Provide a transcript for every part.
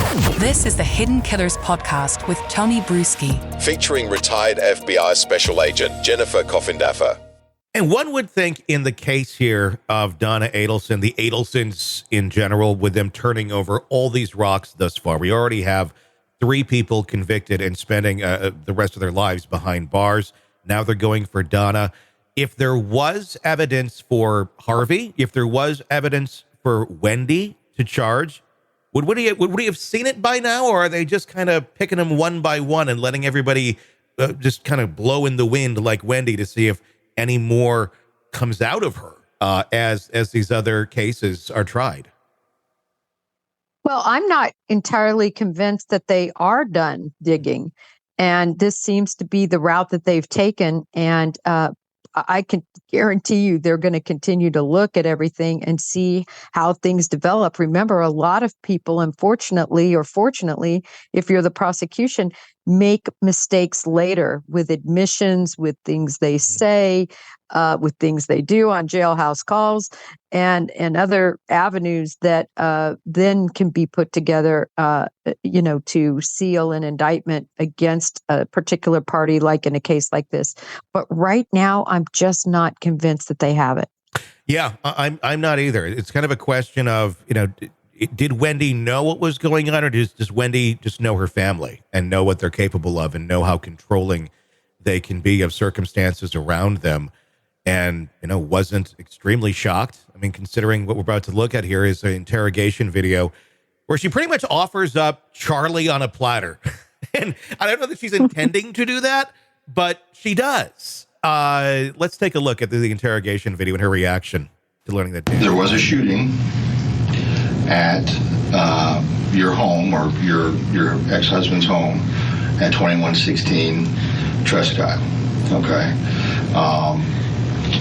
This is the Hidden Killers podcast with Tony Brueski, featuring retired FBI Special Agent Jennifer Coffindaffer. And one would think in the case here of Donna Adelson, the Adelsons in general, with them turning over all these rocks thus far, we already have 3 people convicted and spending the rest of their lives behind bars. Now they're going for Donna. If there was evidence for Harvey, if there was evidence for Wendy to charge, would we have seen it by now, or are they just kind of picking them one by one and letting everybody just kind of blow in the wind like Wendy to see if any more comes out of her as these other cases are tried? Well, I'm not entirely convinced that they are done digging, and this seems to be the route that they've taken. And I can guarantee you they're going to continue to look at everything and see how things develop. Remember, a lot of people, unfortunately or fortunately, if you're the prosecution, make mistakes later with admissions, with things they say, with things they do on jailhouse calls, and other avenues that then can be put together, to seal an indictment against a particular party, like in a case like this. But right now, I'm just not convinced that they have it. Yeah, I'm not either. It's kind of a question of, did Wendy know what was going on, or does Wendy just know her family and know what they're capable of and know how controlling they can be of circumstances around them? And, wasn't extremely shocked. I mean, considering what we're about to look at here is an interrogation video where she pretty much offers up Charlie on a platter. And I don't know that she's intending to do that, but she does. Let's take a look at the interrogation video and her reaction to learning that there was a shooting at your home, or your ex-husband's home, at 2116 Trescott. Okay.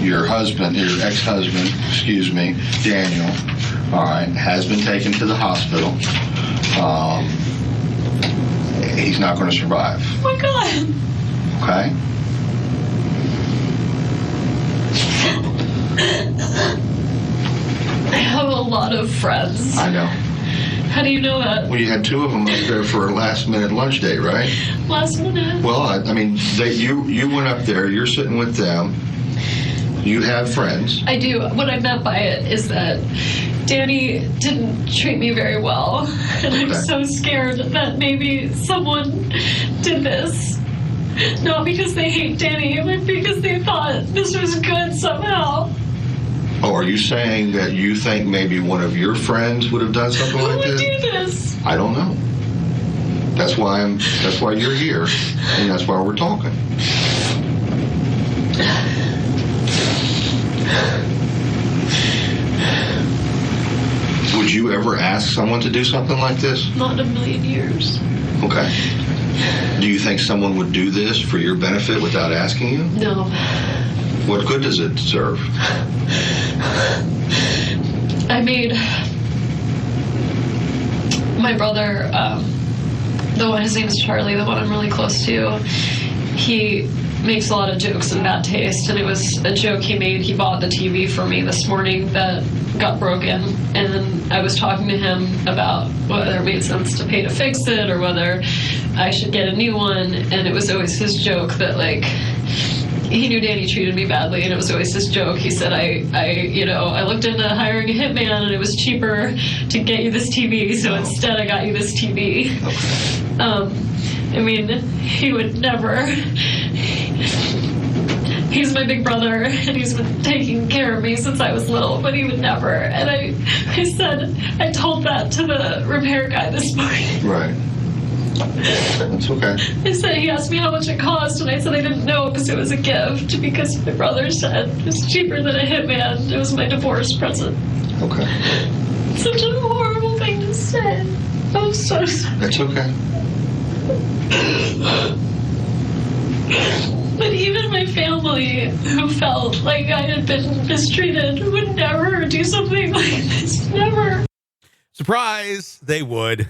Your ex-husband, Daniel, all right, has been taken to the hospital. He's not going to survive. Oh my God. Okay. I have a lot of friends. I know. How do you know that? Well, you had 2 of them up there for a last-minute lunch date, right? Last minute? Well, I mean, you went up there. You're sitting with them. You have friends. I do. What I meant by it is that Danny didn't treat me very well, and I'm so scared that maybe someone did this. Not because they hate Danny, but because they thought this was good somehow. Oh, are you saying that you think maybe one of your friends would have done something like this? Who would do this? I don't know. That's why you're here, and that's why we're talking. Would you ever ask someone to do something like this? Not in a million years. Okay. Do you think someone would do this for your benefit without asking you? No. What good does it serve? I made my brother, his name is Charlie, the one I'm really close to. He makes a lot of jokes in bad taste, and it was a joke he made. He bought the TV for me this morning that got broken, and I was talking to him about whether it made sense to pay to fix it or whether I should get a new one, and it was always his joke that, like, he knew Danny treated me badly, and it was always his joke. He said, I looked into hiring a hitman, and it was cheaper to get you this TV, so instead I got you this TV. He would never. He's my big brother, and he's been taking care of me since I was little, but he would never. And I told that to the repair guy this morning. Right. That's okay. I said, he asked me how much it cost, and I said I didn't know because it was a gift, because my brother said it was cheaper than a hitman. It was my divorce present. Okay. Such a horrible thing to say. I'm so sorry. That's okay. But even my family, who felt like I had been mistreated, would never do something like this. Never. Surprise, they would.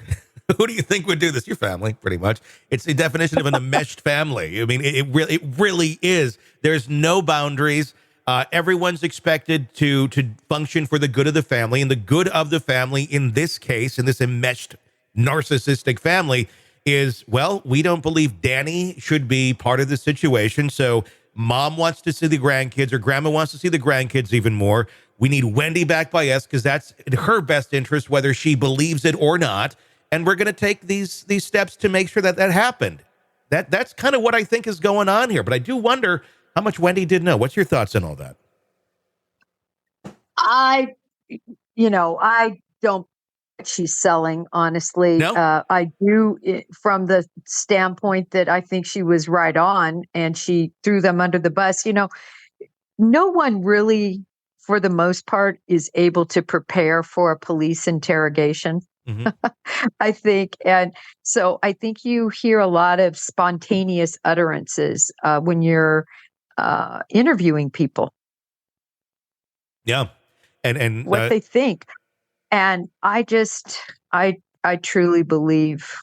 Who do you think would do this? Your family, pretty much. It's the definition of an enmeshed family. I mean, it really is. There's no boundaries. Everyone's expected to function for the good of the family, and the good of the family in this case, in this enmeshed narcissistic family is, well, we don't believe Danny should be part of the situation. So mom wants to see the grandkids, or grandma wants to see the grandkids even more. We need Wendy back by us because that's in her best interest, whether she believes it or not. And we're going to take these steps to make sure that that happened. That's kind of what I think is going on here. But I do wonder how much Wendy did know. What's your thoughts on all that? I don't. She's selling, honestly. No? I do, from the standpoint that I think she was right on, and she threw them under the bus. No one really, for the most part, is able to prepare for a police interrogation. I think. And so I think you hear a lot of spontaneous utterances when you're interviewing people. Yeah. And what they think. And I truly believe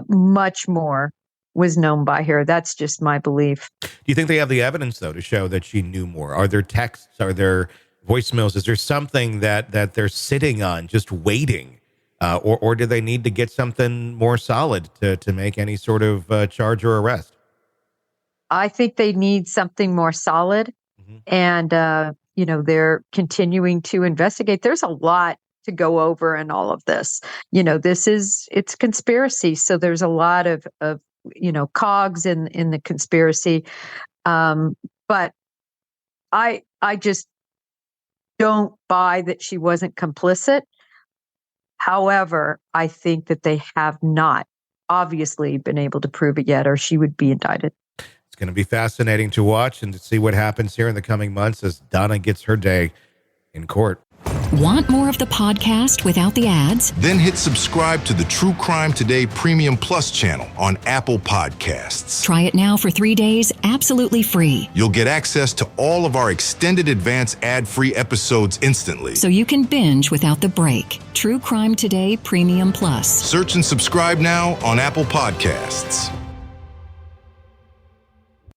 much more was known by her. That's just my belief. Do you think they have the evidence, though, to show that she knew more? Are there texts? Are there voicemails? Is there something that they're sitting on, just waiting? Or do they need to get something more solid to make any sort of charge or arrest? I think they need something more solid. And, they're continuing to investigate. There's a lot to go over in all of this. It's conspiracy. So there's a lot of cogs in the conspiracy. But I just don't buy that she wasn't complicit. However, I think that they have not obviously been able to prove it yet, or she would be indicted. It's going to be fascinating to watch and to see what happens here in the coming months as Donna gets her day in court. Want more of the podcast without the ads? Then hit subscribe to the True Crime Today Premium Plus channel on Apple Podcasts. Try it now for 3 days, absolutely free. You'll get access to all of our extended advance ad-free episodes instantly. So you can binge without the break. True Crime Today Premium Plus. Search and subscribe now on Apple Podcasts.